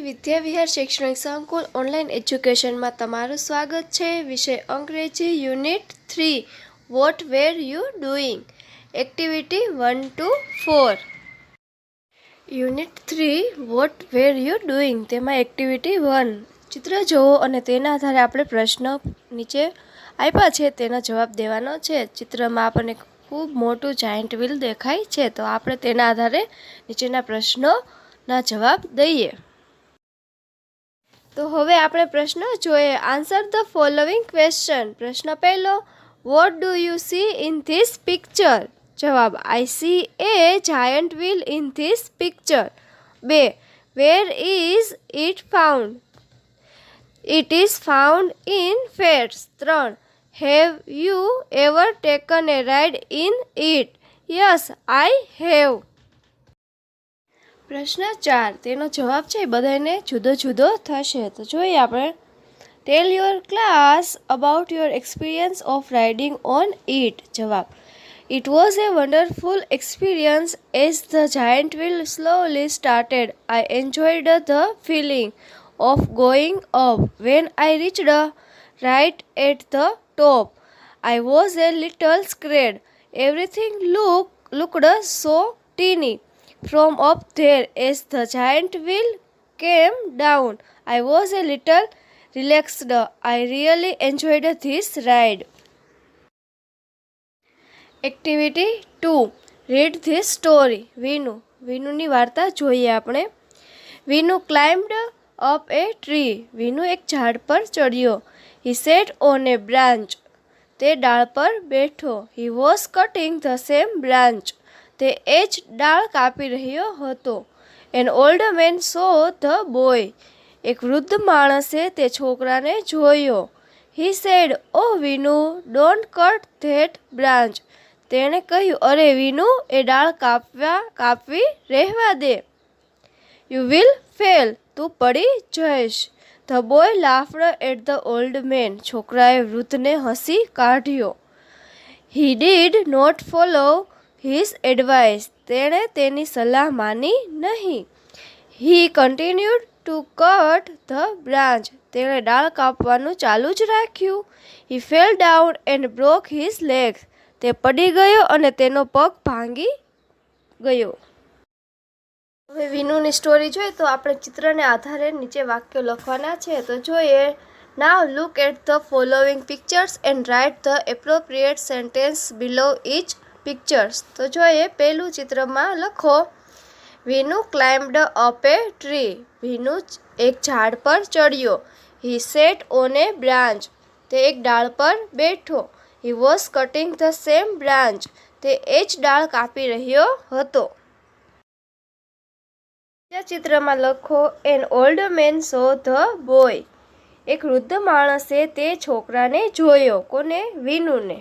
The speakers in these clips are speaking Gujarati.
વિદ્યા વિહાર શૈક્ષણિક સંકુલ ઓનલાઈન એજ્યુકેશનમાં તમારું સ્વાગત છે. વિષય અંગ્રેજી unit 3 what were you doing. Activity 1 to 4. Unit 3 what were you doing તેમાં એક્ટિવિટી 1 ચિત્ર જોવો અને તેના આધારે આપણે પ્રશ્ન નીચે આપ્યા છે તેનો જવાબ દેવાનો છે. ચિત્રમાં આપણને ખૂબ મોટું જાયન્ટ વ્હીલ દેખાય છે, તો આપણે તેના આધારે નીચેના પ્રશ્નોના જવાબ દઈએ. તો હવે આપણે પ્રશ્ન જોઈએ. Answer the following question. પ્રશ્ન પહેલો, what do you see in this picture? જવાબ, I see a giant wheel in this picture. 2. Where is it found? It is found in fairs. 3. Have you ever taken a ride in it? Yes, I have. પ્રશ્ન 4 તેનો જવાબ છે બધાને જુદો જુદો થશે. તો જોઈએ આપણે. Tell your class about your experience of riding on it. જવાબ, it was a wonderful experience as the giant wheel slowly started. I enjoyed the feeling of going up. When I reached right at the top, I was a little scared. Everything looked so teeny from up there as the giant wheel came down. I was a little relaxed. I really enjoyed this ride. Activity 2. Read this story. વિનુની વાર્તા જોઈએ આપણે. Vinu climbed up a tree. Vinu એક ઝાડ પર ચડ્યો. He sat on a branch. તે ડાળ પર બેઠો. He was cutting the same branch. તે એ જ ડાળ કાપી રહ્યો હતો. An old man saw the boy. એક વૃદ્ધ માણસે તે છોકરાને જોયો. He said, Oh Vinu, don't cut that branch. તેણે કહ્યું, અરે વિનુ, એ ડાળ કાપવી રહેવા દે. You will fail. તું પડી જઈશ. The boy laughed at the old man. છોકરાએ વૃદ્ધને હસી કાઢ્યો. He did not follow his advice. તેણે તેની સલાહ માની નહીં. He continued to cut the branch. તેણે ડાળ કાપવાનું ચાલુ જ રાખ્યું. He fell down and broke his legs. તે પડી ગયો અને તેનો પગ ભાંગી ગયો. હવે વિનુની સ્ટોરી જોઈએ તો આપણે ચિત્રને આધારે નીચે વાક્યો લખવાના છે. તો જોઈએ. Now look at the following pictures and write the appropriate sentence below each pictures. તો જોઈએ. પહેલું ચિત્રમાં લખો, Vinu climbed up a tree. Vinu એક ઝાડ પર ચડ્યો. He sat on a branch. તે એક ડાળ પર બેઠો. He was cutting the same branch. તે એ જ ડાળ કાપી રહ્યો હતો. ચિત્રમાં લખો, an old man saw the boy. એક વૃદ્ધ માણસે તે છોકરાને જોયો. કોને? વિનુને.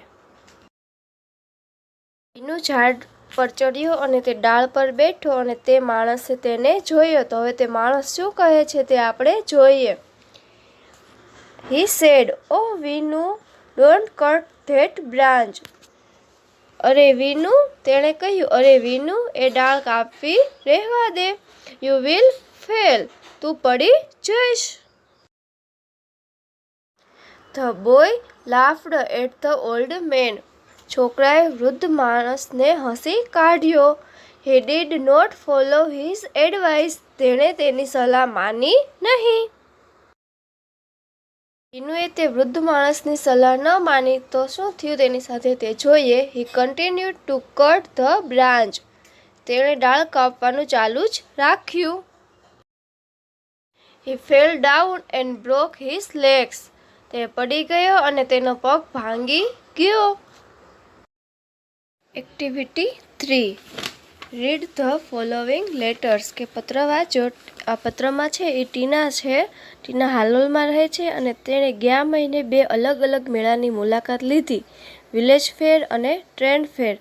વિનુ ઝાડ પર ચડ્યો અને તે ડાળ પર બેઠો અને તે માણસે તેને જોયો. તો હવે તે માણસ શું કહે છે તે આપણે જોઈએ. He said, Oh Vinu, don't cut that branch. અરે વિનુ, તેણે કહ્યું, અરે વિનુ, એ ડાળ કાપવી રહેવા દે. You will fail. તું પડી જઈશ. The boy laughed at the old man. છોકરાએ વૃદ્ધ માણસને હસી કાઢ્યો. He did not follow his advice. તેણે તેની સલાહ માની નહીં. વિનુએ તે વૃદ્ધ માણસની સલાહ ન માની તો શું થયું તેની સાથે તે જોઈએ. He continued to cut the branch. તેણે ડાળ કાપવાનું ચાલુ જ રાખ્યું. He fell down and broke his legs. તે પડી ગયો અને તેનો પગ ભાંગી ગયો. Activity 3. Read the following letters. કે પત્ર વાંચો. આ પત્રમાં છે એ ટીના છે. ટીના હાલોલમાં રહે છે અને તેણે ગયા મહિને 2 અલગ અલગ મેળાની મુલાકાત લીધી. વિલેજ ફેર અને ટ્રેન્ડ ફેર.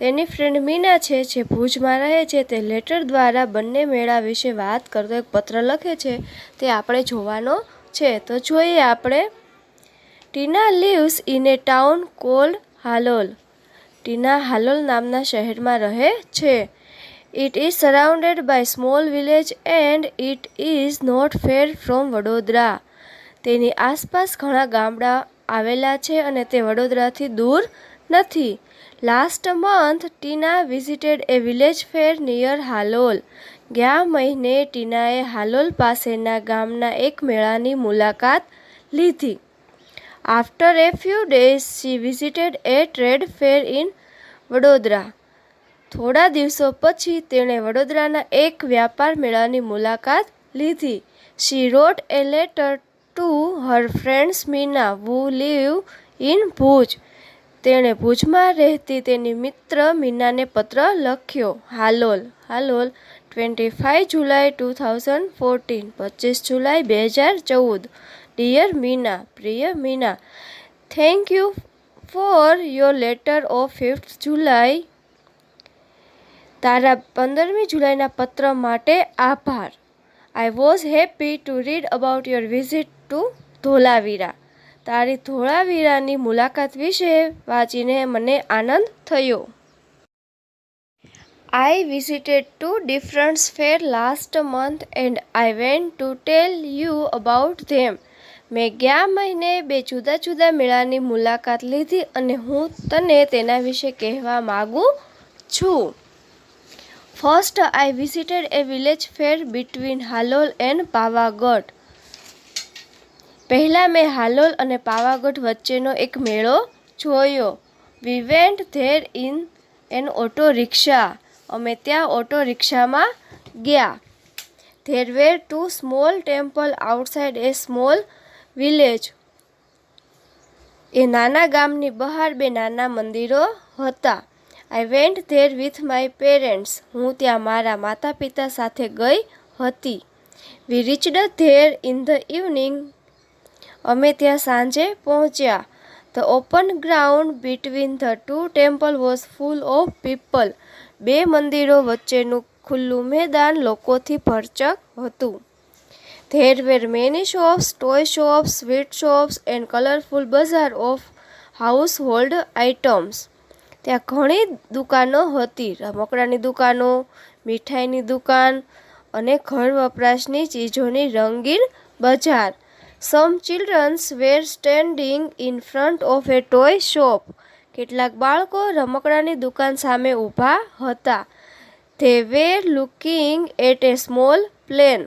તેની ફ્રેન્ડ મીના છે જે ભુજમાં રહે છે. તે લેટર દ્વારા બંને મેળા વિશે વાત કરતો એક પત્ર લખે છે. તે આપણે જોવાનો છે. તો જોઈએ આપણે. Tina lives in a town called Halol. Tina Halol નામના શહેરમાં રહે છે. It is surrounded by small village and it is not far from Vadodara. તેની આસપાસ ઘણા ગામડા આવેલા છે અને તે વડોદરાથી દૂર નથી. લાસ્ટ મંથ ટીના વિઝિટેડ એ વિલેજ ફેર નિયર હાલોલ. ગયા મહિને ટીનાએ હાલોલ પાસેના ગામના એક મેળાની મુલાકાત લીધી. After a few days she visited a trade fair in Vadodara. થોડા દિવસો પછી તેણે વડોદરાના એક વ્યાપાર મેળાની મુલાકાત લીધી. She wrote a letter to her friends Meena who live in Bhuj. તેણે ભુજમાં રહેતી તેની મિત્ર મીનાને પત્ર લખ્યો. હાલોલ 25 જુલાઈ 2014, 25 જુલાઈ 2014. ડિયર મીના, પ્રિય Meena, thank you for your letter of 5th July. તારા 15મી જુલાઈના પત્ર માટે આભાર. I was happy to read about your visit to Dholavira. તારી ધોળાવીરાની મુલાકાત વિશે વાંચીને મને આનંદ થયો. I visited 2 different fairs last month and I went to tell you about them. મેં ગયા મહિને 2 જુદા જુદા મેળાની મુલાકાત લીધી અને હું તને તેના વિશે કહેવા માગું છું. First I visited a village fair between Halol and Pavagadh. પહેલાં મેં હાલોલ અને પાવાગઢ વચ્ચેનો એક મેળો જોયો. We went there in an auto rickshaw. અમે ત્યાં ઓટો રિક્ષામાં ગયા. There were 2 small temples outside a small village. એ નાના ગામની બહાર 2 નાના મંદિરો હતા. I went there with my parents. હું ત્યાં મારા માતા પિતા સાથે ગઈ હતી. We reached there in the evening. અમે ત્યાં સાંજે પહોંચ્યા. The open ground between the 2 temples was full of people. 2 મંદિરો વચ્ચેનું ખુલ્લું મેદાન લોકોથી ભરચક હતું. There were many shops, toy shops, sweet shops and colorful bazaar of household items. ત્યાં ઘણી દુકાનો હતી. રમકડાની દુકાનો, મીઠાઈની દુકાન અને ઘર વપરાશની ચીજોની રંગીન બજાર. Some children were standing in front of a toy shop. કેટલાક બાળકો રમકડાની દુકાન સામે ઊભા હતા. They were looking at a small plane.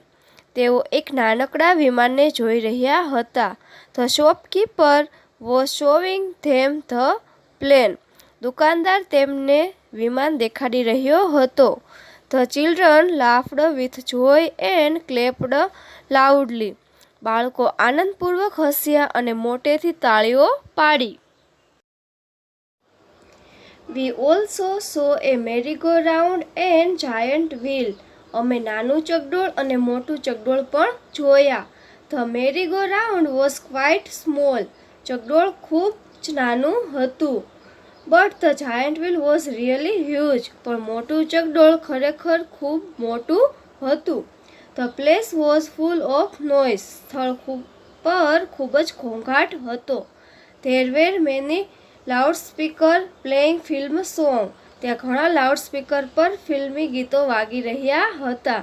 તેઓ એક નાનકડા વિમાનને જોઈ રહ્યા હતા. The shopkeeper was showing them the plane. દુકાનદાર તેમને વિમાન દેખાડી રહ્યો હતો. The children laughed with joy and clapped loudly. બાળકો આનંદપૂર્વક હસ્યા અને મોટેથી તાળીઓ પાડી. We also saw a merry-go-round and giant wheel. અમે નાનું ચકડોળ અને મોટું ચકડોળ પણ જોયા. The merry-go-round was quite small. ચકડોળ ખૂબ જ નાનું હતું. But the giant wheel was really huge. પણ મોટું ચકડોળ ખરેખર ખૂબ મોટું હતું. The place was full of noise. સ્થળ પર ખૂબ જ ઘોંઘાટ હતો. There were many loudspeaker playing film song. ત્યાં ઘણા લાઉડસ્પીકર પર ફિલ્મી ગીતો વાગી રહ્યા હતા.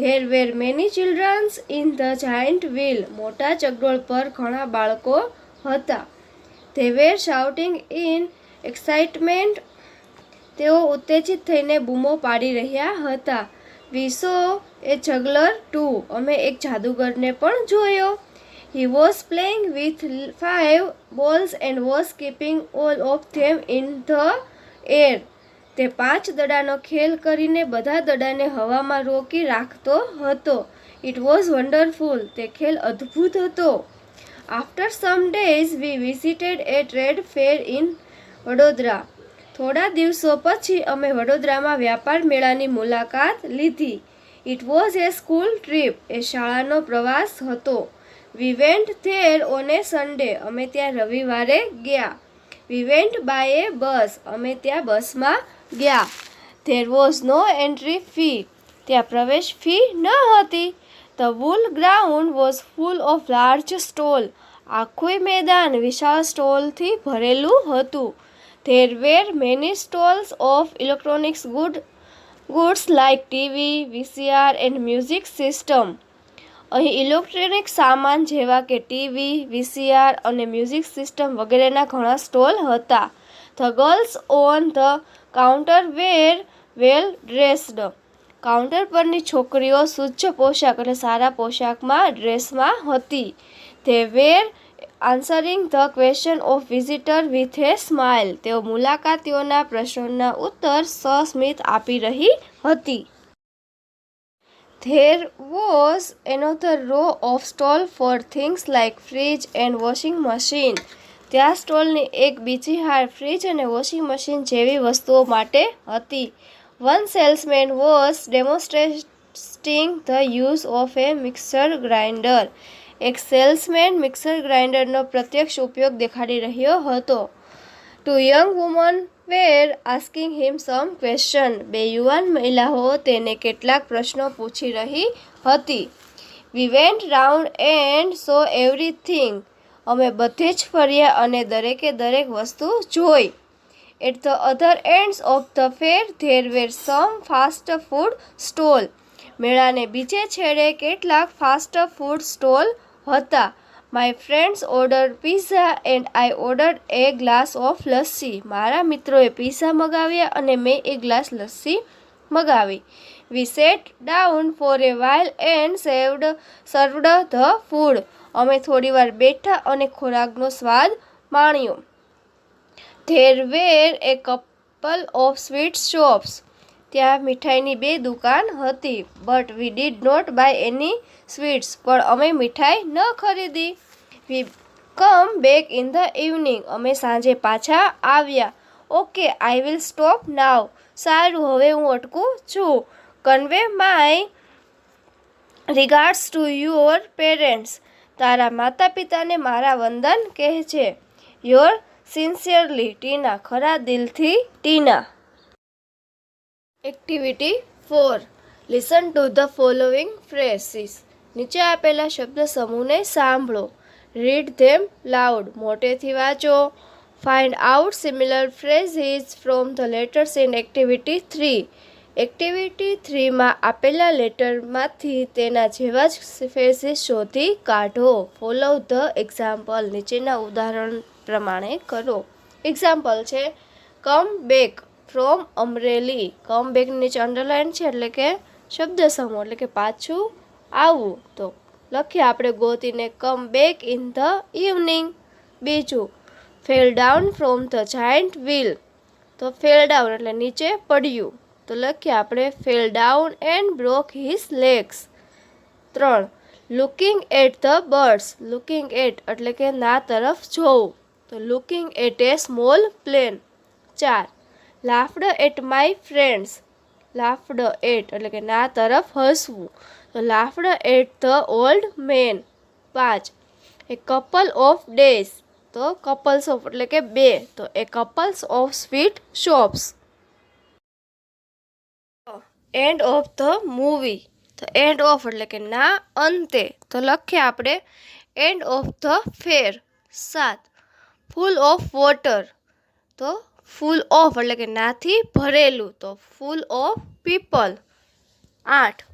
There were many children in the giant wheel. મોટા ચકડોળ પર ઘણા બાળકો હતા. They were shouting in excitement. તેઓ ઉત્તેજિત થઈને બૂમો પાડી રહ્યા હતા. We saw a juggler too. અમે એક જાદુગરને પણ જોયો. He was playing with 5 balls and was keeping all of them in the air. તે 5 દડાનો ખેલ કરીને બધા દડાને હવામાં રોકી રાખતો હતો. It was wonderful. તે ખેલ અદ્ભુત હતો. After some days we visited a trade fair in Vadodara. થોડા દિવસો પછી અમે વડોદરામાં વ્યાપાર મેળાની મુલાકાત લીધી. It was a school trip. એ શાળાનો પ્રવાસ હતો. We went there on a Sunday. અમે ત્યાં રવિવારે ગયા. We went by a bus. અમે ત્યાં બસમાં ગયા. There was no entry fee. ત્યાં પ્રવેશ ફી ન હતી. The whole ground was full of large stall. આખું મેદાન વિશાળ સ્ટોલથી ભરેલું હતું. There were many stalls of electronics goods goods like TV, VCR and music system. અહીં ઇલેક્ટ્રોનિક સામાન જેવા કે ટીવી, VCR અને મ્યુઝિક સિસ્ટમ વગેરેના ઘણા સ્ટોલ હતા. The girls on the counter were well dressed. Counter પરની છોકરીઓ શુદ્ધ પોશાક એટલે સારા પોશાકમાં ડ્રેસમાં હતી. They were answering the question of visitor with a smile. તેઓ મુલાકાતીઓના પ્રશ્નોના ઉત્તર સસ્મિત આપી રહી હતી. There was another row of stall for things like fridge and washing machine. ત્યાં સ્ટોલની એક બીજી હાર ફ્રીજ અને વોશિંગ મશીન જેવી વસ્તુઓ માટે હતી. One salesman was demonstrating the use of a mixer grinder. એક સેલ્સમેન મિક્સર ગ્રાઇન્ડરનો પ્રત્યક્ષ ઉપયોગ દેખાડી રહ્યો હતો. Two young women were asking him some question. બે યુવાન મહિલાઓ તેને કેટલાક પ્રશ્નો પૂછી રહી હતી. We went round and saw everything. અમે બધે જ ફર્યા અને દરેકે દરેક વસ્તુ જોઈ. At the other ends of the fair there were some fast food stall. મેળાને બીજે છેડે કેટલાક ફાસ્ટ ફૂડ સ્ટોલ હતા. My friends ordered pizza and I ordered a glass of lassi. મારા મિત્રોએ પિઝા મગાવ્યા અને મેં એક ગ્લાસ લસ્સી મગાવી. We sat down for a while and served the food. અમે થોડીવાર બેઠા અને ખોરાકનો સ્વાદ માણ્યો. There were a couple of sweet shops. ત્યાં મીઠાઈની બે દુકાન હતી. But we did not buy any sweets. પણ અમે મીઠાઈ ન ખરીદી. We come back in the evening. અમે સાંજે પાછા આવ્યા. Okay, I will stop now. સારું, હવે હું અટકું છું. Convey my regards to your parents. તારા માતા પિતાને મારા વંદન કહેજે. Your sincerely, ટીના. ખરા દિલથી ટીના. Activity 4. Listen to the following phrases. નીચે આપેલા શબ્દ સમૂહને સાંભળો. Read them loud. મોટેથી વાંચો. Find out similar phrases from the letters in activity 3. Activity 3માં આપેલા લેટરમાંથી તેના જેવા જ ફ્રેઝીસ શોધી કાઢો. Follow the example. નીચેના ઉદાહરણ પ્રમાણે કરો. એક્ઝામ્પલ છે come back from Amreli. Come back નીચે અંડરલાઇન છે એટલે કે શબ્દ સમૂહ એટલે કે પાછું આવવું. તો લખીએ આપણે ગોતીને come back in the evening. બીજું fell down from the giant wheel. તો ફેલ ડાઉન એટલે નીચે પડ્યું. તો લખીએ આપણે fell down and broke his legs. 3. Looking at the birds. Looking at એટલે કે ના તરફ જોવું. તો looking at a small plane. 4. Laughed at my friends. Laughed at એટલે કે ના તરફ હસવું. તો laughed at the old man. 5. A couple of days. તો કપલ્સ ઓફ એટલે કે બે. તો a couples of sweet shops. End of the movie. તો એન્ડ ઓફ એટલે કે ના અંતે. તો લખીએ આપણે end of the fair. 7. Full of water. તો ફૂલ ઓફ એટલે કે નાથી ભરેલું. તો full of people. 8.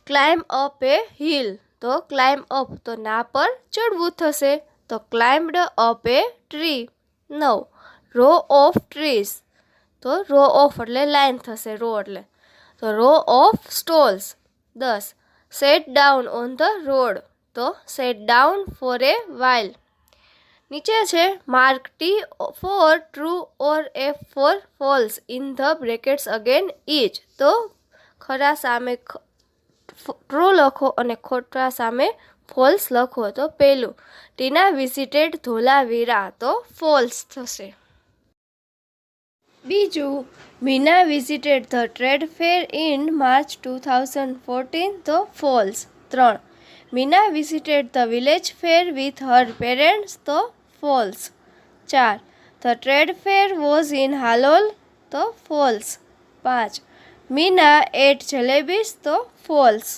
Climb up a hill. તો ક્લાઇમ્બ અપ તો ના પર ચડવું થશે. તો climbed up a tree. 9. Row of trees. તો રો ઓફ એટલે લાઈન થશે. રો એટલે તો row of stalls. 10. Set down on the road. તો set down for a while. નીચે છે mark T for true or F for false in the brackets again each. તો ખરા સામે ટ્રુ લખો અને ખોટા સામે ફોલ્સ લખો. તો પહેલું ટીના વિઝિટેડ ધોલાવીરા. તો ફોલ્સ થશે. બીજું Meena visited the trade fair in March 2014. તો false. 3. Meena visited the village fair with her parents. તો false. 4. The trade fair was in Halol. તો ફોલ્સ. 5. મીના એટ જલેબીસ. તો ફોલ્સ.